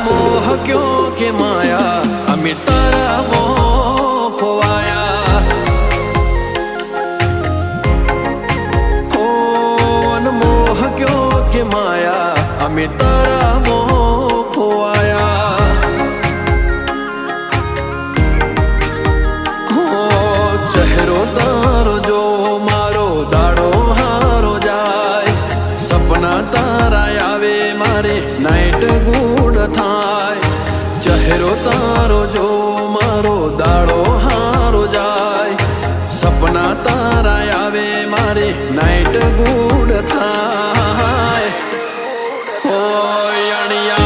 मोह क्यों के माया अमी तारा मोह खोवाया मोह क्यों के माया अमी तारा मोह खोवाया चेहरो तारो जो मारो दाड़ो हारो जाए सपना तारा आवे मारे नाइट गुड थाय चेहरो तारो जो मारो दाड़ो हारो जाए सपना तारा आवे मारे नाइट गुड थाय ओ यानिया